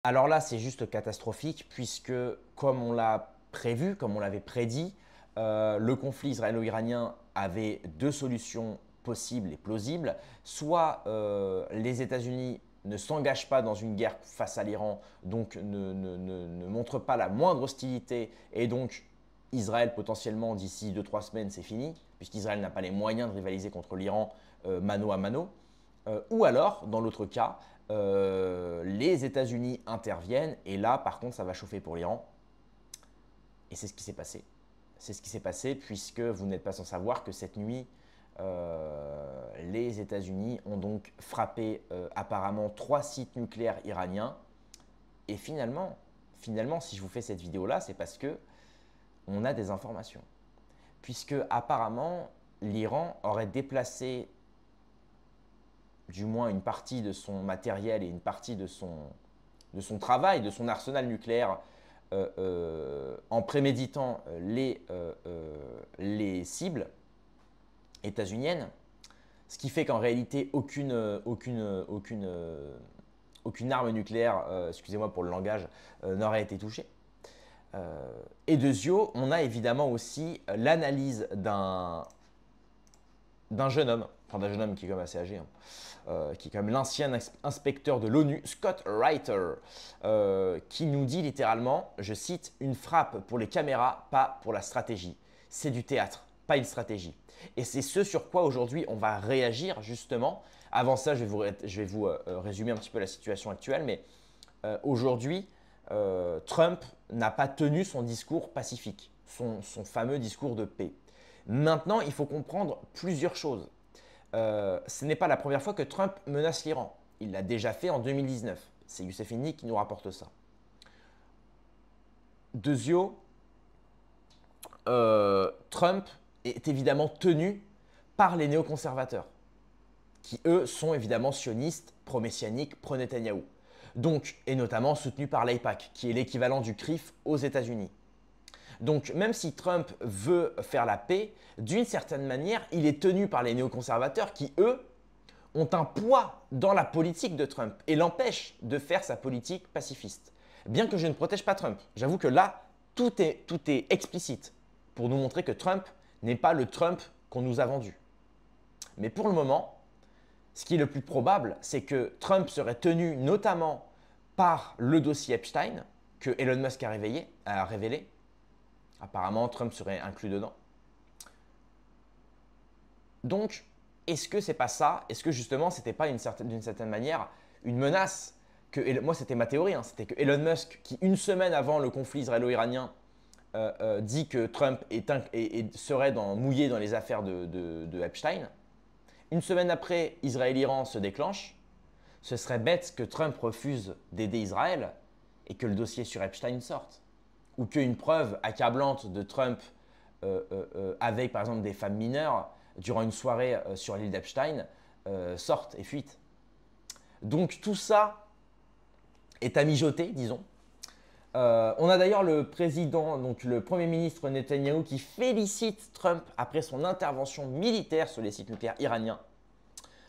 Alors là, c'est juste catastrophique puisque, comme on l'a prévu, comme on l'avait prédit, le conflit israélo-iranien avait deux solutions possibles et plausibles. Soit les États-Unis ne s'engagent pas dans une guerre face à l'Iran, donc ne montrent pas la moindre hostilité, et donc Israël potentiellement d'ici 2-3 semaines c'est fini, puisqu'Israël n'a pas les moyens de rivaliser contre l'Iran mano à mano. Ou alors, dans l'autre cas, les États-Unis interviennent et là, par contre, ça va chauffer pour l'Iran. Et c'est ce qui s'est passé. C'est ce qui s'est passé puisque vous n'êtes pas sans savoir que cette nuit, les États-Unis ont donc frappé apparemment 3 sites nucléaires iraniens. Et finalement, si je vous fais cette vidéo-là, c'est parce que on a des informations. Puisque apparemment, l'Iran aurait déplacé du moins une partie de son matériel et une partie de son travail, de son arsenal nucléaire, en préméditant les cibles états-uniennes, ce qui fait qu'en réalité, aucune arme nucléaire, excusez-moi pour le langage, n'aurait été touchée. Et de Zio, on a évidemment aussi l'analyse d'un jeune homme, enfin d'un jeune homme qui est quand même assez âgé, qui est quand même l'ancien inspecteur de l'ONU, Scott Reiter, qui nous dit littéralement, je cite, « Une frappe pour les caméras, pas pour la stratégie. C'est du théâtre, pas une stratégie. » Et c'est ce sur quoi aujourd'hui on va réagir justement. Avant ça, je vais vous résumer un petit peu la situation actuelle, mais aujourd'hui, Trump n'a pas tenu son discours pacifique, son fameux discours de paix. Maintenant, il faut comprendre plusieurs choses. Ce n'est pas la première fois que Trump menace l'Iran. Il l'a déjà fait en 2019. C'est Youssef Indy qui nous rapporte ça. Deuxièmement, Trump est évidemment tenu par les néoconservateurs, qui eux sont évidemment sionistes, pro-messianiques, pro-Netanyahou. Donc, et notamment soutenu par l'AIPAC, qui est l'équivalent du CRIF aux États-Unis. Donc, même si Trump veut faire la paix, d'une certaine manière, il est tenu par les néoconservateurs qui, eux, ont un poids dans la politique de Trump et l'empêchent de faire sa politique pacifiste. Bien que je ne protège pas Trump, j'avoue que là, tout est explicite pour nous montrer que Trump n'est pas le Trump qu'on nous a vendu. Mais pour le moment, ce qui est le plus probable, c'est que Trump serait tenu notamment par le dossier Epstein que Elon Musk a révélé. Apparemment, Trump serait inclus dedans. Donc, est-ce que c'est pas ça? Est-ce que justement, c'était pas d'une certaine manière une menace que, moi, c'était ma théorie, hein, c'était que Elon Musk, qui une semaine avant le conflit israélo-iranien dit que Trump serait mouillé dans les affaires de Epstein, une semaine après, Israël-Iran se déclenche. Ce serait bête que Trump refuse d'aider Israël et que le dossier sur Epstein sorte. Ou qu'une preuve accablante de Trump avec par exemple des femmes mineures durant une soirée sur l'île d'Epstein sorte et fuite. Donc tout ça est à mijoter, disons. On a d'ailleurs le président, donc le premier ministre Netanyahou qui félicite Trump après son intervention militaire sur les sites nucléaires iraniens.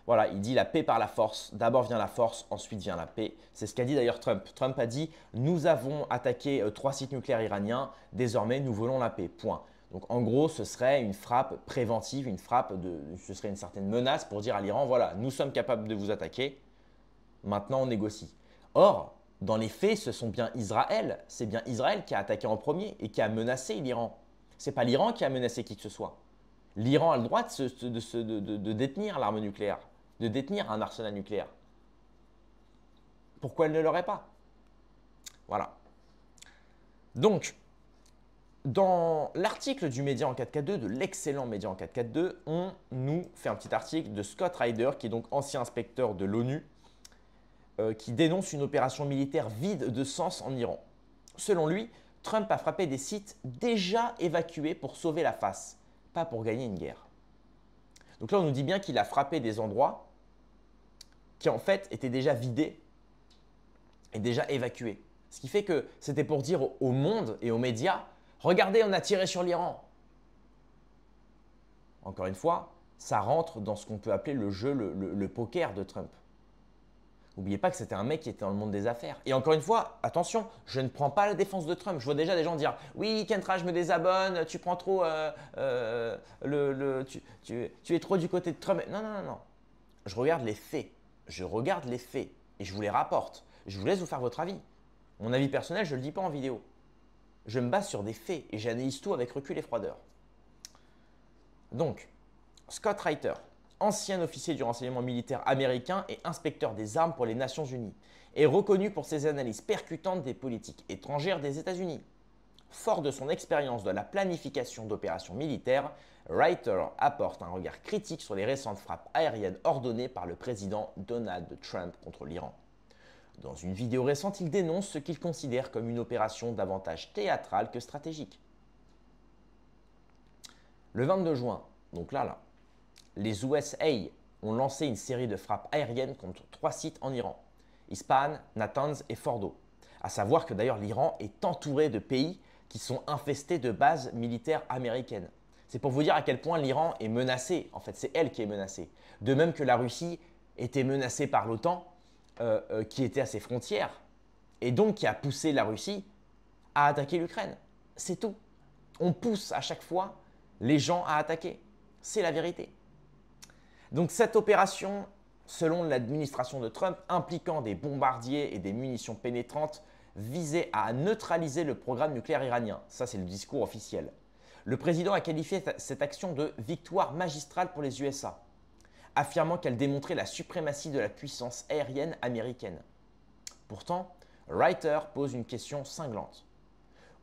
Voilà, il dit la paix par la force. D'abord vient la force, ensuite vient la paix. C'est ce qu'a dit d'ailleurs Trump. Trump a dit « Nous avons attaqué 3 sites nucléaires iraniens, désormais nous voulons la paix. » Point. Donc en gros, ce serait une frappe préventive, ce serait une certaine menace pour dire à l'Iran « Voilà, nous sommes capables de vous attaquer, maintenant on négocie. » Or, dans les faits, c'est bien Israël qui a attaqué en premier et qui a menacé l'Iran. Ce n'est pas l'Iran qui a menacé qui que ce soit. L'Iran a le droit de détenir l'arme nucléaire, de détenir un arsenal nucléaire. Pourquoi elle ne l'aurait pas? Voilà. Donc, dans l'article du Média en 442, de l'excellent Média en 442, on nous fait un petit article de Scott Ryder, qui est donc ancien inspecteur de l'ONU, qui dénonce une opération militaire vide de sens en Iran. Selon lui, Trump a frappé des sites déjà évacués pour sauver la face, pas pour gagner une guerre. Donc là, on nous dit bien qu'il a frappé des endroits qui en fait étaient déjà vidés et déjà évacués. Ce qui fait que c'était pour dire au monde et aux médias, regardez, on a tiré sur l'Iran. Encore une fois, ça rentre dans ce qu'on peut appeler le jeu, le poker de Trump. N'oubliez pas que c'était un mec qui était dans le monde des affaires. Et encore une fois, attention, je ne prends pas la défense de Trump. Je vois déjà des gens dire oui, Kentra, je me désabonne, tu prends trop, tu es trop du côté de Trump. Non, non, non, non. Je regarde les faits. Je regarde les faits et je vous les rapporte. Je vous laisse vous faire votre avis. Mon avis personnel, je ne le dis pas en vidéo. Je me base sur des faits et j'analyse tout avec recul et froideur. Donc, Scott Reiter, ancien officier du renseignement militaire américain et inspecteur des armes pour les Nations Unies, est reconnu pour ses analyses percutantes des politiques étrangères des États-Unis. Fort de son expérience de la planification d'opérations militaires, Reiter apporte un regard critique sur les récentes frappes aériennes ordonnées par le président Donald Trump contre l'Iran. Dans une vidéo récente, il dénonce ce qu'il considère comme une opération davantage théâtrale que stratégique. Le 22 juin, donc là, les USA ont lancé une série de frappes aériennes contre 3 sites en Iran, Isfahan, Natanz et Fordo. À savoir que d'ailleurs l'Iran est entouré de pays qui sont infestés de bases militaires américaines. C'est pour vous dire à quel point l'Iran est menacé. En fait, c'est elle qui est menacée. De même que la Russie était menacée par l'OTAN, qui était à ses frontières, et donc qui a poussé la Russie à attaquer l'Ukraine. C'est tout. On pousse à chaque fois les gens à attaquer. C'est la vérité. Donc cette opération, selon l'administration de Trump, impliquant des bombardiers et des munitions pénétrantes, visait à neutraliser le programme nucléaire iranien. Ça, c'est le discours officiel. Le président a qualifié cette action de victoire magistrale pour les USA, affirmant qu'elle démontrait la suprématie de la puissance aérienne américaine. Pourtant, Reiter pose une question cinglante.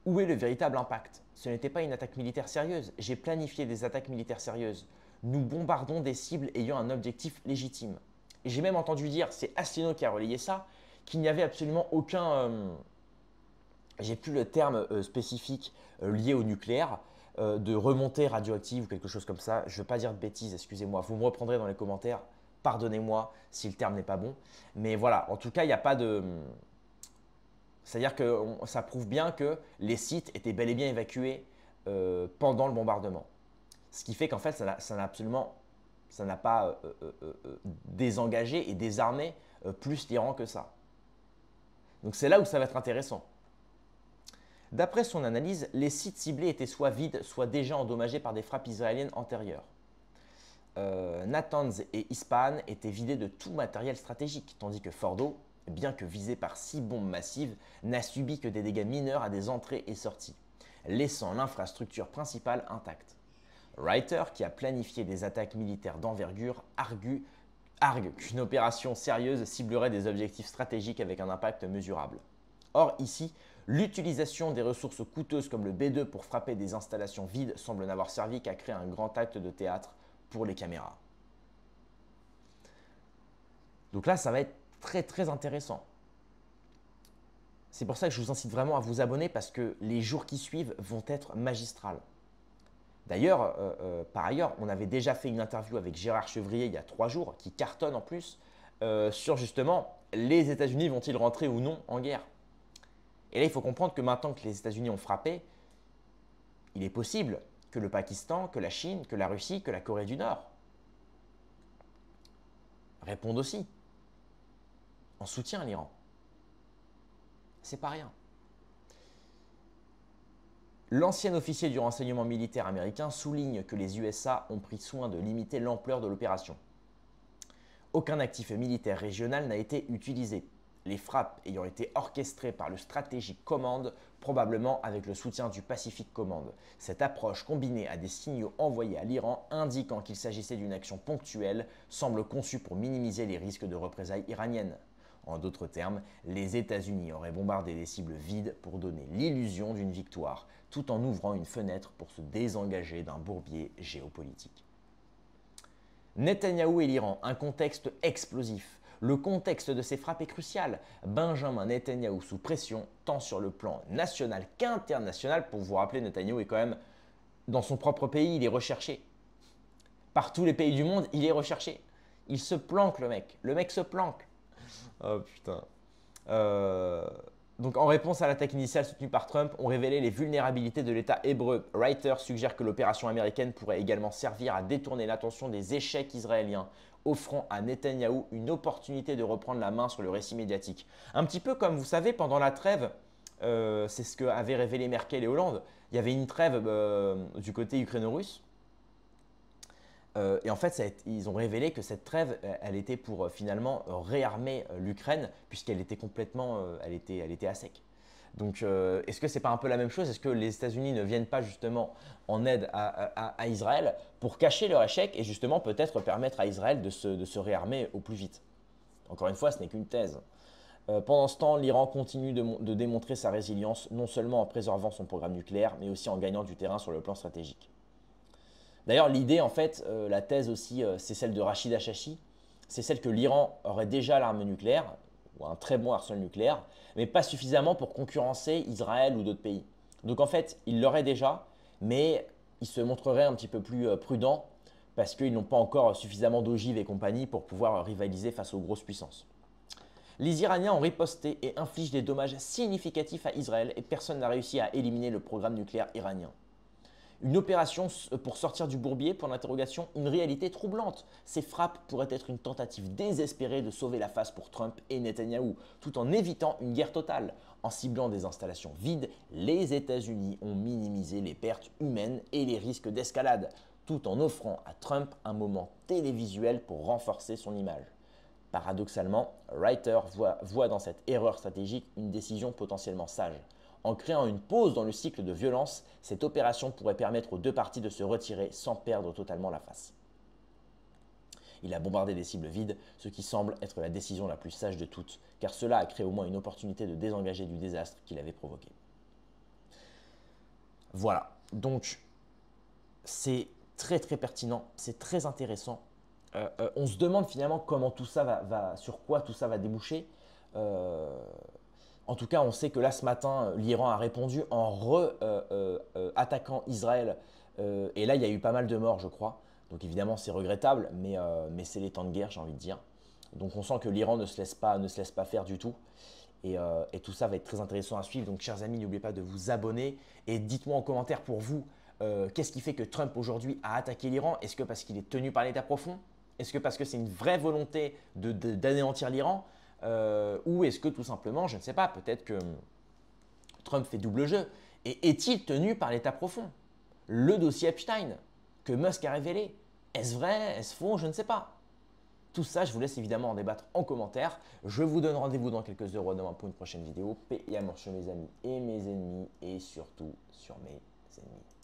Où est le véritable impact? Ce n'était pas une attaque militaire sérieuse. J'ai planifié des attaques militaires sérieuses. Nous bombardons des cibles ayant un objectif légitime. Et j'ai même entendu dire, c'est Asselineau qui a relayé ça, qu'il n'y avait absolument aucun, j'ai plus le terme spécifique lié au nucléaire, de remontée radioactive ou quelque chose comme ça. Je ne veux pas dire de bêtises, excusez-moi. Vous me reprendrez dans les commentaires. Pardonnez-moi si le terme n'est pas bon. Mais voilà, en tout cas, il n'y a pas de... C'est-à-dire que ça prouve bien que les sites étaient bel et bien évacués pendant le bombardement. Ce qui fait qu'en fait, ça n'a pas désengagé et désarmé plus l'Iran que ça. Donc c'est là où ça va être intéressant. D'après son analyse, les sites ciblés étaient soit vides, soit déjà endommagés par des frappes israéliennes antérieures. Natanz et Isfahan étaient vidés de tout matériel stratégique, tandis que Fordo, bien que visé par 6 bombes massives, n'a subi que des dégâts mineurs à des entrées et sorties, laissant l'infrastructure principale intacte. Reiter, qui a planifié des attaques militaires d'envergure, argue qu'une opération sérieuse ciblerait des objectifs stratégiques avec un impact mesurable. Or, ici, l'utilisation des ressources coûteuses comme le B-2 pour frapper des installations vides semble n'avoir servi qu'à créer un grand acte de théâtre pour les caméras. Donc là, ça va être très très intéressant. C'est pour ça que je vous incite vraiment à vous abonner parce que les jours qui suivent vont être magistrales. D'ailleurs, par ailleurs, on avait déjà fait une interview avec Gérard Chevrier il y a 3 jours, qui cartonne en plus, sur justement les États-Unis vont-ils rentrer ou non en guerre. Et là, il faut comprendre que maintenant que les États-Unis ont frappé, il est possible que le Pakistan, que la Chine, que la Russie, que la Corée du Nord répondent aussi en soutien à l'Iran. C'est pas rien. L'ancien officier du renseignement militaire américain souligne que les USA ont pris soin de limiter l'ampleur de l'opération. Aucun actif militaire régional n'a été utilisé, les frappes ayant été orchestrées par le Strategic Command, probablement avec le soutien du Pacific Command. Cette approche combinée à des signaux envoyés à l'Iran indiquant qu'il s'agissait d'une action ponctuelle semble conçue pour minimiser les risques de représailles iraniennes. En d'autres termes, les États-Unis auraient bombardé des cibles vides pour donner l'illusion d'une victoire, tout en ouvrant une fenêtre pour se désengager d'un bourbier géopolitique. Netanyahou et l'Iran, un contexte explosif. Le contexte de ces frappes est crucial. Benjamin Netanyahou sous pression, tant sur le plan national qu'international. Pour vous rappeler, Netanyahou est quand même, dans son propre pays, il est recherché. Par tous les pays du monde, il est recherché. Il se planque, le mec. Le mec se planque. Oh putain. Donc, en réponse à l'attaque initiale soutenue par Trump, on révélé les vulnérabilités de l'État hébreu. Reuters suggère que l'opération américaine pourrait également servir à détourner l'attention des échecs israéliens, offrant à Netanyahou une opportunité de reprendre la main sur le récit médiatique. Un petit peu comme vous savez, pendant la trêve, c'est ce qu'avaient révélé Merkel et Hollande. Il y avait une trêve du côté ukraino-russe. Et en fait, ils ont révélé que cette trêve, elle était pour finalement réarmer l'Ukraine, puisqu'elle était complètement, elle était à sec. Donc, est-ce que c'est pas un peu la même chose? Est-ce que les États-Unis ne viennent pas justement en aide à Israël pour cacher leur échec et justement peut-être permettre à Israël de se réarmer au plus vite? Encore une fois, ce n'est qu'une thèse. Pendant ce temps, l'Iran continue de démontrer sa résilience, non seulement en préservant son programme nucléaire, mais aussi en gagnant du terrain sur le plan stratégique. D'ailleurs, l'idée, en fait, la thèse aussi, c'est celle de Rachid Achachi. C'est celle que l'Iran aurait déjà l'arme nucléaire, ou un très bon arsenal nucléaire, mais pas suffisamment pour concurrencer Israël ou d'autres pays. Donc en fait, ils l'auraient déjà, mais ils se montreraient un petit peu plus prudents parce qu'ils n'ont pas encore suffisamment d'ogives et compagnie pour pouvoir rivaliser face aux grosses puissances. Les Iraniens ont riposté et infligent des dommages significatifs à Israël et personne n'a réussi à éliminer le programme nucléaire iranien. Une opération pour sortir du bourbier, pour l'interrogation, une réalité troublante. Ces frappes pourraient être une tentative désespérée de sauver la face pour Trump et Netanyahou, tout en évitant une guerre totale. En ciblant des installations vides, les États-Unis ont minimisé les pertes humaines et les risques d'escalade, tout en offrant à Trump un moment télévisuel pour renforcer son image. Paradoxalement, Reuters voit dans cette erreur stratégique une décision potentiellement sage. En créant une pause dans le cycle de violence, cette opération pourrait permettre aux deux parties de se retirer sans perdre totalement la face. Il a bombardé des cibles vides, ce qui semble être la décision la plus sage de toutes, car cela a créé au moins une opportunité de désengager du désastre qu'il avait provoqué. Voilà, donc c'est très très pertinent, c'est très intéressant. On se demande finalement comment tout ça sur quoi tout ça va déboucher. En tout cas, on sait que là, ce matin, l'Iran a répondu en attaquant Israël. Et là, il y a eu pas mal de morts, je crois. Donc évidemment, c'est regrettable, mais c'est les temps de guerre, j'ai envie de dire. Donc on sent que l'Iran ne se laisse pas faire du tout. Et tout ça va être très intéressant à suivre. Donc chers amis, n'oubliez pas de vous abonner. Et dites-moi en commentaire pour vous, qu'est-ce qui fait que Trump aujourd'hui a attaqué l'Iran? Est-ce que parce qu'il est tenu par l'État profond? Est-ce que parce que c'est une vraie volonté d'anéantir l'Iran? Ou est-ce que tout simplement, je ne sais pas, peut-être que Trump fait double jeu. Et est-il tenu par l'État profond? Le dossier Epstein que Musk a révélé, est-ce vrai? Est-ce faux? Je ne sais pas. Tout ça, je vous laisse évidemment en débattre en commentaire. Je vous donne rendez-vous dans quelques heures demain pour une prochaine vidéo. Paix et amour sur mes amis et mes ennemis et surtout sur mes ennemis.